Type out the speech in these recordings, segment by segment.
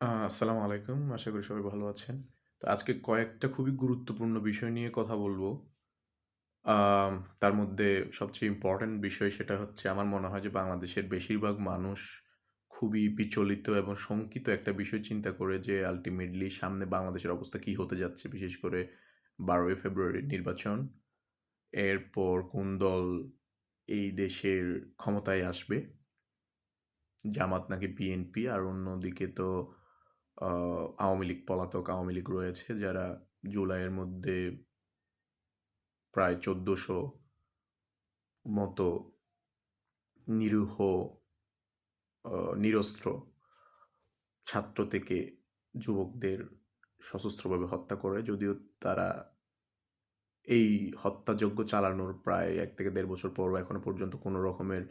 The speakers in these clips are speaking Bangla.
আসসালামু আলাইকুম। আশা করি সবাই ভালো আছেন। তো আজকে কয়েকটা খুবই গুরুত্বপূর্ণ বিষয় নিয়ে কথা বলব। আম তার মধ্যে সবচেয়ে ইম্পোর্টেন্ট বিষয় সেটা হচ্ছে আমার মনে হয় যে বাংলাদেশের বেশিরভাগ মানুষ খুবই বিচলিত এবং শঙ্কিত একটা বিষয় চিন্তা করে যে আল্টিমেটলি সামনে বাংলাদেশের অবস্থা কি হতে যাচ্ছে। বিশেষ করে ১২ই ফেব্রুয়ারির নির্বাচন। এরপর কোন দল এই দেশের ক্ষমতায় আসবে। জামাত নাকি বিএনপি আর অন্যদিকে তো আ আওয়ামী লীগ, পলাতক আওয়ামী লীগ রয়েছে যারা জুলাইয়ের মধ্যে প্রায় ১৪০০ মতো নিরীহ নিরস্ত্র ছাত্র থেকে যুবকদের সশস্ত্রভাবে হত্যা করে। যদিও তারা এই হত্যাযজ্ঞ চালানোর প্রায় ১ থেকে ১.৫ বছর পরও এখনো পর্যন্ত কোনো রকমের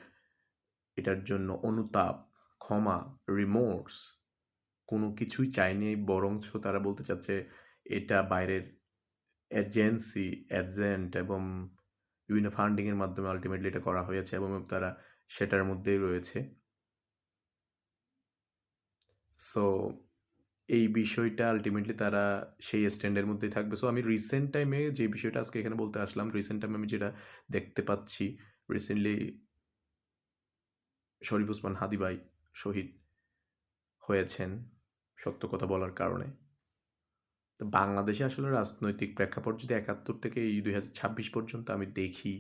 এটার জন্য অনুতাপ, ক্ষমা, রিমোর্স কোনো কিছুই চায়নি। বরঞ্চ তারা বলতে চাচ্ছে এটা বাইরের এজেন্সি, এজেন্ট এবং বিভিন্ন ফান্ডিং এর মাধ্যমে আল্টিমেটলি এটা করা হয়েছে এবং তারা সেটার মধ্যেই রয়েছে। সো এই বিষয়টা আল্টিমেটলি তারা সেই স্ট্যান্ড এর মধ্যেই থাকবে। সো আমি রিসেন্ট টাইমে যে বিষয়টা আজকে এখানে বলতে আসলাম, রিসেন্ট টাইমে আমি যেটা দেখতে পাচ্ছি, রিসেন্টলি শরীফ ওসমান হাদি ভাই শহীদ হয়েছেন সত্য কথা বলার কারণে। তো বাংলাদেশে আসলে রাজনৈতিক প্রেক্ষাপট যদি ৭১ থেকে এই ২০২৬ পর্যন্ত আমি দেখি,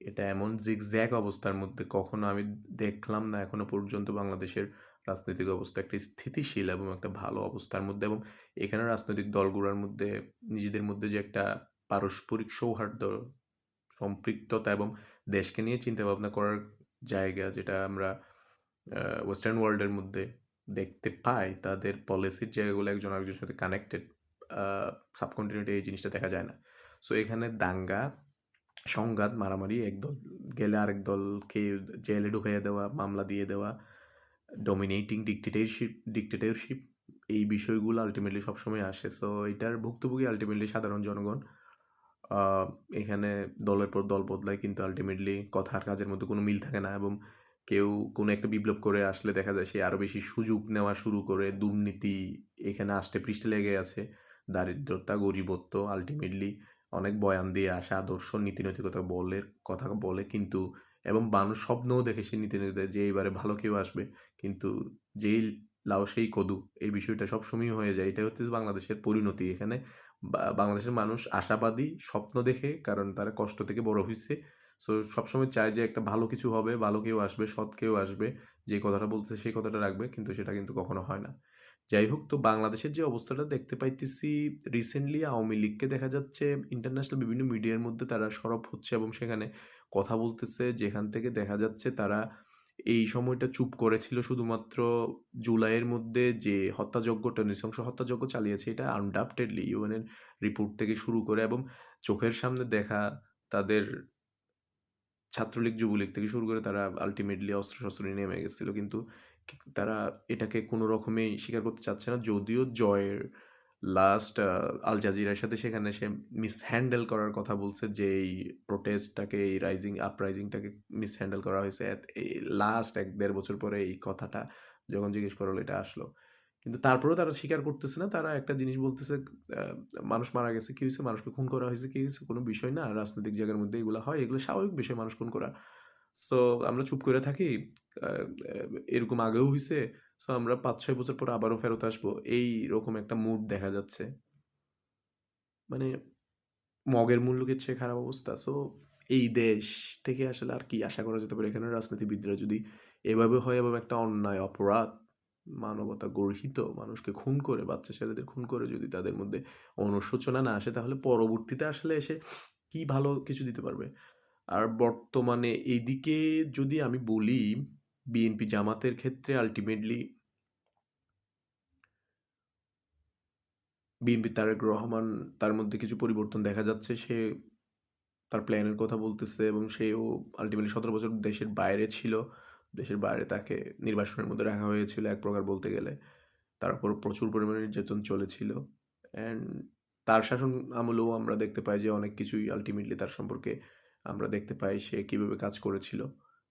এটা এমন জিগজ্যাগ অবস্থার মধ্যে কখনো আমি দেখলাম না এখনো পর্যন্ত বাংলাদেশের রাজনৈতিক অবস্থা একটা স্থিতিশীল এবং একটা ভালো অবস্থার মধ্যে এবং এখানে রাজনৈতিক দলগুলোর মধ্যে নিজেদের মধ্যে যে একটা পারস্পরিক সৌহার্দ্য, সম্পৃক্ততা এবং দেশকে নিয়ে চিন্তাভাবনা করার জায়গা যেটা আমরা ওয়েস্টার্ন ওয়ার্ল্ডের মধ্যে দেখতে পাই, তাদের পলিসির জায়গাগুলো একজন আরেকজনের সাথে কানেক্টেড। আ সাবকন্টিনেন্টে এই জিনিসটা দেখা যায় না। সো এখানে দাঙ্গা, সংঘাত, মারামারি, একদল গেলে আরেক দলকে জেলে ঢুকাইয়া দেওয়া, মামলা দিয়ে দেওয়া, ডমিনেটিং ডিক্টেটরশিপ এই বিষয়গুলো আল্টিমেটলি সবসময় আসে। সো এটার ভুক্তভোগী আল্টিমেটলি সাধারণ জনগণ। আ এখানে দলের পর দল বদলায় কিন্তু আল্টিমেটলি কথা আর কাজের মধ্যে কোনো মিল থাকে না এবং কেউ কোনো একটা বিপ্লব করে আসলে দেখা যায় সে আরো বেশি সুযোগ নেওয়া শুরু করে। দুর্নীতি এখানে আষ্টেপৃষ্ঠে লেগে আছে। দারিদ্রতা, গরিবত্ব আল্টিমেটলি অনেক বয়ান দিয়ে আসে, আদর্শ নীতি-নৈতিকতা কথা বলে কিন্তু এবং মানুষ স্বপ্নও দেখে সেই নীতি-নৈতিকতা যে এবারে ভালো কেউ আসবে। কিন্তু যেই লাউ সেই কদু এই বিষয়টা সবসময়ই হয়ে যায়। এটাই হচ্ছে বাংলাদেশের পরিণতি। এখানে বাংলাদেশের মানুষ আশাবাদী, স্বপ্ন দেখে কারণ তারা কষ্ট থেকে বড় হইছে। সো সবসময় চায় যে একটা ভালো কিছু হবে, ভালো কেউ আসবে, সৎ কেউ আসবে। যে কথাটা বলতেছে সেই কথাটা রাখবে। কিন্তু সেটা কিন্তু কখনো হয় না। যাই হোক তো বাংলাদেশের যে অবস্থাটা দেখতে পাইতেছি রিসেন্টলি আওয়ামী লীগকে দেখা যাচ্ছে ইন্টারন্যাশনাল বিভিন্ন মিডিয়ার মধ্যে তারা সরব হচ্ছে এবং সেখানে কথা বলতেছে যেখান থেকে দেখা যাচ্ছে তারা এই সময়টা চুপ করেছিল শুধুমাত্র জুলাইয়ের মধ্যে যে হত্যাযজ্ঞটা নৃশংস হত্যাযজ্ঞ চালিয়েছে এটা আনডাউটেডলি ইউএন এর রিপোর্ট থেকে শুরু করে এবং চোখের সামনে দেখা তাদের ছাত্রলীগ, যুবলীগ থেকে শুরু করে তারা আল্টিমেটলি অস্ত্র-শস্ত্র নিয়ে নেমে গেছিল। কিন্তু তারা এটাকে কোনো রকমেই স্বীকার করতে চাচ্ছে না। যদিও জয়ের লাস্ট আল জাজিরার সাথে সেখানে সে মিসহ্যান্ডেল করার কথা বলছে যে এই প্রোটেস্টটাকে, এই আপরাইজিংটাকে মিসহ্যান্ডেল করা হয়েছে। এই লাস্ট ১-১.৫ বছর পরে এই কথাটা যখন জিজ্ঞেস করা হলো এটা আসলো। কিন্তু তারপরেও তারা স্বীকার করতেছে না। তারা একটা জিনিস বলতেছে আ মানুষ মারা গেছে, কি হইছে? মানুষকে খুন করা হইছে, কি হইছে? কোনো বিষয় না। রাজনৈতিক জায়গার মধ্যে এগুলা হয়। এগুলো স্বাভাবিক বিষয় মানুষ খুন করা। সো আমরা চুপ করে থাকি। আ এ এরকম আগেও হইছে। সো আমরা ৫-৬ বছর পর আবারও ফেরত আসবো। এইরকম একটা মুড দেখা যাচ্ছে। মানে মগের মূল্যকের চেয়ে খারাপ অবস্থা। সো এই দেশ থেকে আসলে আর কি আশা করা যেতে পারে? এখানের রাজনীতিবিদরা যদি এভাবে হয় এবং একটা অন্যায়, অপরাধ, মানবতা গর্হিত মানুষকে খুন করে, বাচ্চা ছেলেদের খুন করে যদি তাদের মধ্যে অনুশোচনা না আসে, তাহলে পরবর্তীতে আসলে এসে কি ভালো কিছু দিতে পারবে? আর বর্তমানে এইদিকে যদি আমি বলি, বিএনপি জামাতের ক্ষেত্রে আল্টিমেটলি বিএনপি তারেক রহমান তার মধ্যে কিছু পরিবর্তন দেখা যাচ্ছে। সে তার প্ল্যানের কথা বলতেছে এবং সেও আল্টিমেটলি ১৭ বছর দেশের বাইরে ছিল। দেশের বাইরে তাকে নির্বাসনের মধ্যে রাখা হয়েছিল এক প্রকার বলতে গেলে। তার উপর প্রচুর পরিমাণে নির্যাতন চলেছিল। অ্যান্ড তার শাসন আমলেও আমরা দেখতে পাই যে অনেক কিছুই আল্টিমেটলি তার সম্পর্কে আমরা দেখতে পাই সে কিভাবে কাজ করেছিল।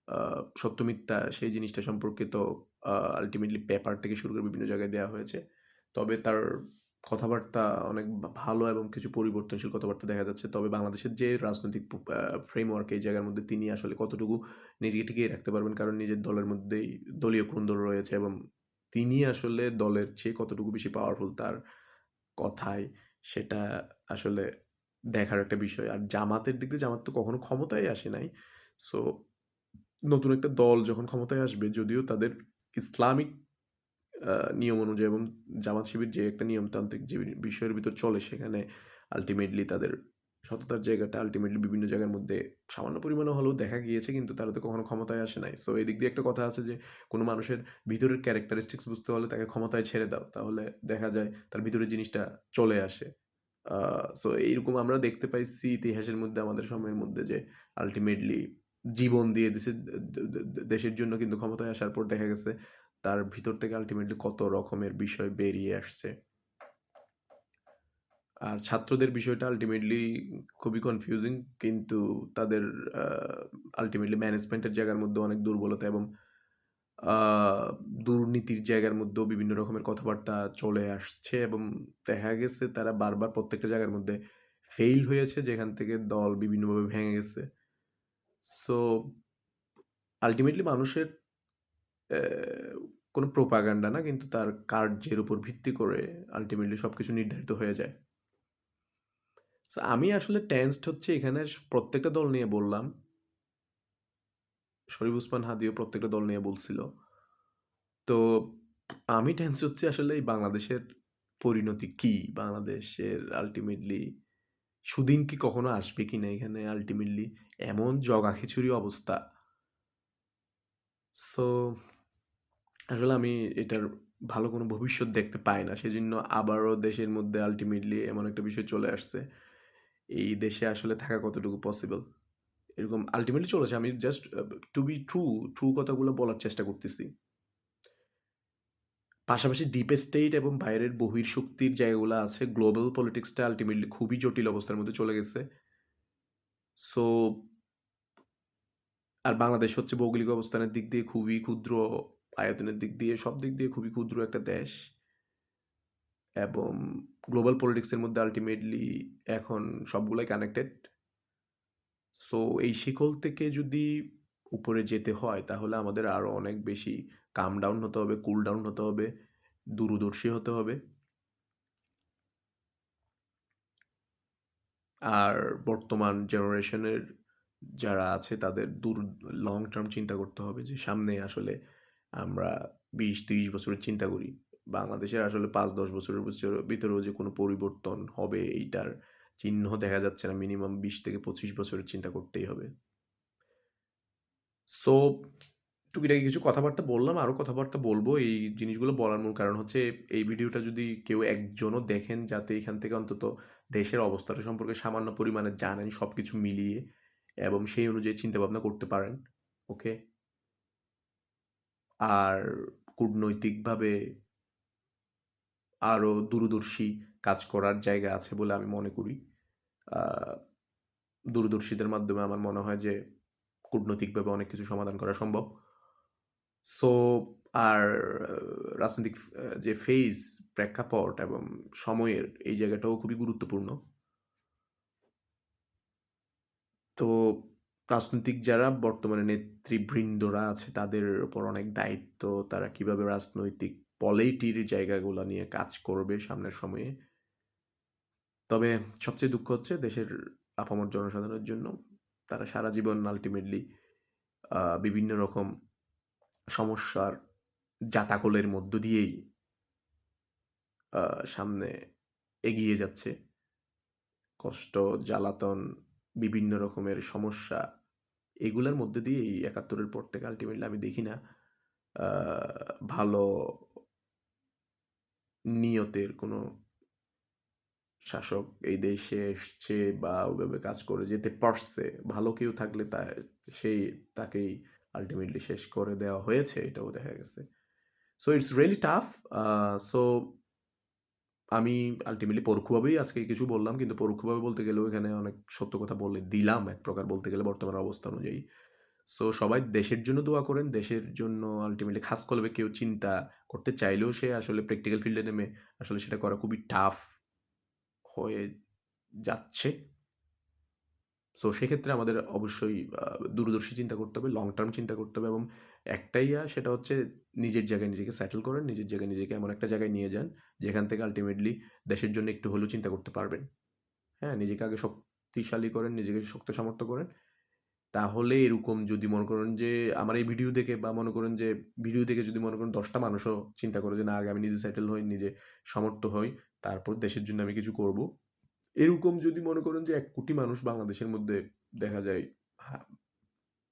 আ সত্য মিথ্যা সেই জিনিসটা সম্পর্কে তো আল্টিমেটলি পেপার থেকে শুরু করে বিভিন্ন জায়গায় দেয়া হয়েছে। তবে তার কথাবার্তা অনেক ভালো এবং কিছু পরিবর্তনশীল কথাবার্তা দেখা যাচ্ছে। তবে বাংলাদেশের যে রাজনৈতিক ফ্রেমওয়ার্ক এই জায়গার মধ্যে তিনি আসলে কতটুকু নিজেকে টিকিয়ে রাখতে পারবেন। কারণ নিজের দলের মধ্যেই দলীয় কোন্দল রয়েছে এবং তিনি আসলে দলের চেয়ে কতটুকু বেশি পাওয়ারফুল তার কথায় সেটা আসলে দেখার একটা বিষয়। আর জামাতের দিক দিয়ে জামাত তো কখনো ক্ষমতায় আসে নাই। সো নতুন একটা দল যখন ক্ষমতায় আসবে যদিও তাদের ইসলামিক আ নিয়ম অনুযায়ী এবং জামাত শিবির যে একটা নিয়মতান্ত্রিক যে বিষয়ের ভিতর চলে সেখানে আল্টিমেটলি তাদের সততার জায়গাটা আল্টিমেটলি বিভিন্ন জায়গার মধ্যে সামান্য পরিমাণে হলেও দেখা গিয়েছে কিন্তু তারা তো কখনো ক্ষমতায় আসে নাই। সো এদিক দিয়ে একটা কথা আছে যে কোনো মানুষের ভিতরের ক্যারেক্টারিস্টিক্স বুঝতে হলে তাকে ক্ষমতায় ছেড়ে দাও। তাহলে দেখা যায় তার ভিতরের জিনিসটা চলে আসে। আ সো এইরকম আমরা দেখতে পাইছি ইতিহাসের মধ্যে আমাদের সময়ের মধ্যে যে আল্টিমেটলি জীবন দিয়ে দিছে দেশের জন্য কিন্তু ক্ষমতায় আসার পর দেখা গেছে তার ভিতর থেকে আল্টিমেটলি কত রকমের বিষয় বেরিয়ে আসছে। আর ছাত্রদের বিষয়টা আল্টিমেটলি খুবই কনফিউজিং কিন্তু তাদের আ আল্টিমেটলি ম্যানেজমেন্টের জায়গার মধ্যে অনেক দুর্বলতা এবং আ দুর্নীতির জায়গার মধ্যেও বিভিন্ন রকমের কথাবার্তা চলে আসছে এবং দেখা গেছে তারা বারবার প্রত্যেকটা জায়গার মধ্যে ফেইল হয়েছে যেখান থেকে দল বিভিন্নভাবে ভেঙে গেছে। সো আল্টিমেটলি মানুষের অ্যা কোনো প্রোপাগান্ডা না কিন্তু তার কার্যের উপর ভিত্তি করে আল্টিমেটলি সবকিছু নির্ধারিত হয়ে যায়। সো আমি আসলে টেন্সড হচ্ছে এখানে প্রত্যেকটা দল নিয়ে বললাম। শরীফ ওসমান হাদিও প্রত্যেকটা দল নিয়ে বলছিল। তো আমি টেন্সড হচ্ছি আসলে এই বাংলাদেশের পরিণতি কি? বাংলাদেশের আল্টিমেটলি সুদিন কি কখনো আসবে কিনা এখানে আল্টিমেটলি এমন জগাখিচুড়ি অবস্থা। সো আসলে আমি এটার ভালো কোনো ভবিষ্যৎ দেখতে পাই না। সেজন্য আবারও দেশের মধ্যে আল্টিমেটলি এমন একটা বিষয় চলে আসছে। এই দেশে আসলে থাকা কতটুকু পসিবল? এরকম আল্টিমেটলি চলেছে। আমি জাস্ট টু বি ট্রু কথাগুলো বলার চেষ্টা করতেছি। পাশাপাশি ডিপ স্টেট এবং বাইরের বহির্শক্তির জায়গাগুলো আছে। গ্লোবাল পলিটিক্সটা আল্টিমেটলি খুবই জটিল অবস্থার মধ্যে চলে গেছে। সো আর বাংলাদেশ হচ্ছে ভৌগোলিক অবস্থানের দিক দিয়ে খুবই ক্ষুদ্র, আয়তনের দিক দিয়ে সব দিক দিয়ে খুবই ক্ষুদ্র একটা দেশ। এবং গ্লোবাল পলিটিক্স এর মধ্যে আল্টিমেটলি এখন সবগুলাই কানেক্টেড। সো এই শিকল থেকে যদি উপরে যেতে হয় তাহলে আমাদের আরো অনেক বেশি কাম ডাউন হতে হবে, কুল ডাউন হতে হবে, দূরদর্শী হতে হবে। আর বর্তমান জেনারেশনের যারা আছে তাদের লং টার্ম চিন্তা করতে হবে যে সামনে আসলে আমরা ২০-৩০ বছরের চিন্তা করি। বাংলাদেশের আসলে ৫-১০ বছরের ভিতরেও যে কোনো পরিবর্তন হবে এইটার চিহ্ন দেখা যাচ্ছে না। মিনিমাম ২০ থেকে ২৫ বছরের চিন্তা করতেই হবে। সো টুকিটাকি কিছু কথাবার্তা বললাম, আরো কথাবার্তা বলবো। এই জিনিসগুলো বলার মূল কারণ হচ্ছে এই ভিডিওটা যদি কেউ একজনও দেখেন যাতে এখান থেকে অন্তত দেশের অবস্থাটা সম্পর্কে সামান্য পরিমাণে জানেন সবকিছু মিলিয়ে এবং সেই অনুযায়ী চিন্তাভাবনা করতে পারেন। ওকে? আর কূটনৈতিকভাবে আরো দূরদর্শী কাজ করার জায়গা আছে বলে আমি মনে করি। আ দূরদর্শীদের মাধ্যমে আমার মনে হয় যে কূটনৈতিকভাবে অনেক কিছু সমাধান করা সম্ভব। সো আর রাজনৈতিক যে ফেজ, প্রেক্ষাপট এবং সময়ের এই জায়গাটাও খুবই গুরুত্বপূর্ণ। তো রাজনৈতিক যারা বর্তমানে নেতৃবৃন্দরা আছে তাদের উপর অনেক দায়িত্ব। তারা কিভাবে রাজনৈতিক পলিটির জায়গাগুলা নিয়ে কাজ করবে সামনের সময়ে। তবে সবচেয়ে দুঃখ হচ্ছে দেশের আপামর জনসাধারণের জন্য। তারা সারা জীবন আল্টিমেটলি বিভিন্ন রকম সমস্যার জাতাকলের মধ্য দিয়েই আ সামনে এগিয়ে যাচ্ছে। কষ্ট, জ্বালাতন, বিভিন্ন রকমের সমস্যা এগুলার মধ্যে দিয়েই ৭১ এর পর থেকে আল্টিমেটলি আমি দেখি না আ ভালো নিয়তের কোনো শাসক এই দেশে এসছে বা ওইভাবে কাজ করে যেতে পারছে। ভালো কেউ থাকলে সেই তাকেই আল্টিমেটলি শেষ করে দেওয়া হয়েছে এটাও দেখা গেছে। So it's really tough. A so আমি আল্টিমেটলি পরোক্ষভাবেই আজকে কিছু বললাম। কিন্তু পরোক্ষভাবে বলতে গেলেও এখানে অনেক সত্য কথা বলে দিলাম এক প্রকার বলতে গেলে বর্তমান অবস্থা অনুযায়ী। সো সবাই দেশের জন্য দোয়া করেন। দেশের জন্য আল্টিমেটলি খাস কলবে কেউ চিন্তা করতে চাইলেও সে আসলে প্র্যাকটিক্যাল ফিল্ডে নেমে আসলে সেটা করা খুবই টাফ হয়ে যাচ্ছে। সো সেক্ষেত্রে আমাদের অবশ্যই দূরদর্শী চিন্তা করতে হবে, লং টার্ম চিন্তা করতে হবে এবং একটাই সেটা হচ্ছে নিজের জায়গায় নিজেকে সেটেল করেন। নিজের জায়গায় নিজেকে এমন একটা জায়গায় নিয়ে যান, যেখান থেকে আল্টিমেটলি দেশের জন্য একটু হলেও চিন্তা করতে পারবেন। হ্যাঁ? নিজেকে আগে শক্তিশালী করেন, নিজেকে শক্ত সামর্থ্য করেন। তাহলে এরকম যদি মনে করেন যে আমার এই ভিডিও দেখে বা মনে করেন যে ভিডিও দেখে যদি মনে করেন ১০ টা মানুষও চিন্তা করে যে না আগে আমি নিজে সেটেল হই, নিজে সমর্থ হই, তারপর দেশের জন্য আমি কিছু করব। এরকম যদি মনে করেন যে ১,০০,০০,০০০ মানুষ বাংলাদেশের মধ্যে দেখা যায় হা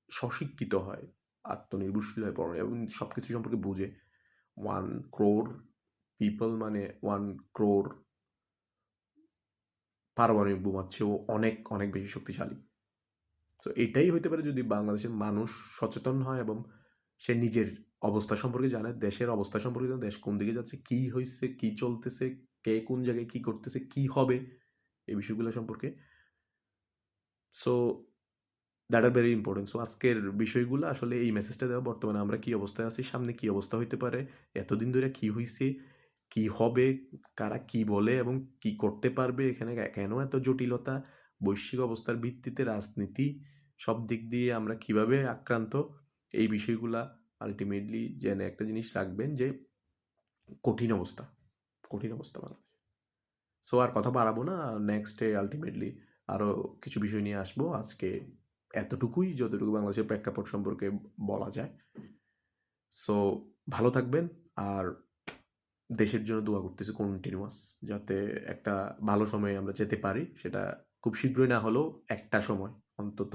স্বশিক্ষিত হয়, আত্মনির্ভরশীল হয়ে পড়ে এবং সবকিছু সম্পর্কে বুঝে। 1 crore পিপল মানে 1 crore পারমাণবিক বোমার চেয়েও অনেক, অনেক বেশি শক্তিশালী। সো এটাই হইতে পারে যদি বাংলাদেশের মানুষ সচেতন হয় এবং সে নিজের অবস্থা সম্পর্কে জানে, দেশের অবস্থা সম্পর্কে জানে, দেশ কোন দিকে যাচ্ছে, কি হইছে, কি চলতেছে, কে কোন জায়গায় কি করতেছে, কি হবে এই বিষয়গুলো সম্পর্কে। So that are very important. So আজকের বিষয়গুলো আসলে এই মেসেজটা দেওয়া বর্তমানে আমরা কি অবস্থায় আছি, সামনে কি অবস্থা হইতে পারে, এতদিন ধরে কি হইছে, কি হবে, কারা কি বলে এবং কি করতে পারবে, এখানে কেন এত জটিলতা, বৈশ্বিক অবস্থার ভিত্তিতে রাজনীতি, সব দিক দিয়ে আমরা কিভাবে আক্রান্ত, এই বিষয়গুলা আল্টিমেটলি জেনে একটা জিনিস রাখবেন যে কঠিন অবস্থা, কঠিন অবস্থা বাংলাদেশ। সো আর কথা বাড়াবো না। নেক্সট এ আল্টিমেটলি আরো কিছু বিষয় নিয়ে আসবো। আজকে এতটুকুই যতটুকু বাংলাদেশের প্রেক্ষাপট সম্পর্কে বলা যায়। সো ভালো থাকবেন আর দেশের জন্য দোয়া করতেছি কন্টিনিউয়াস যাতে একটা ভালো সময়ে আমরা যেতে পারি। সেটা খুব শীঘ্রই না হলেও একটা সময় অন্তত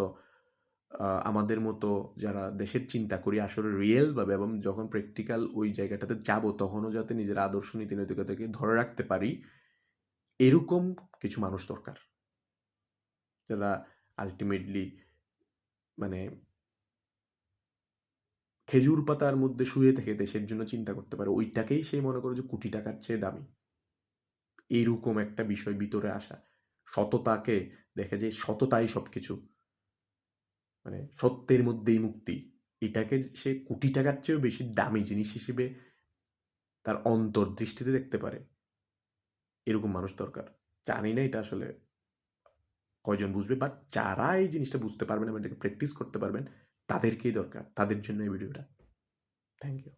আমাদের মতো যারা দেশের চিন্তা করি আসলে রিয়েল ভাবে এবং যখন প্র্যাকটিক্যাল ওই জায়গাটাতে যাবো তখনও যাতে নিজের আদর্শ নীতি নৈতিকতাকে ধরে রাখতে পারি, এরকম কিছু মানুষ দরকার। যারা আল্টিমেটলি মানে খেজুর পাতার মধ্যে শুয়ে থেকে দেশের জন্য চিন্তা করতে পারে। ওইটাকেই সে মনে করে যে কোটি টাকার চেয়ে দামি। এইরকম একটা বিষয় ভিতরে আসা। সততাকে দেখে যে সততাই সবকিছু। মানে সত্যের মধ্যেই মুক্তি। এটাকে সে কোটি টাকার চেয়েও বেশি দামি জিনিস হিসেবে তার অন্তর্দৃষ্টিতে দেখতে পারে। এরকম মানুষ দরকার। জানি না এটা আসলে কয়জন বুঝবে বাট যারা এই জিনিসটা বুঝতে পারবেন এবং এটাকে প্র্যাকটিস করতে পারবেন তাদেরকেই দরকার। তাদের জন্য এই ভিডিওটা। Thank you.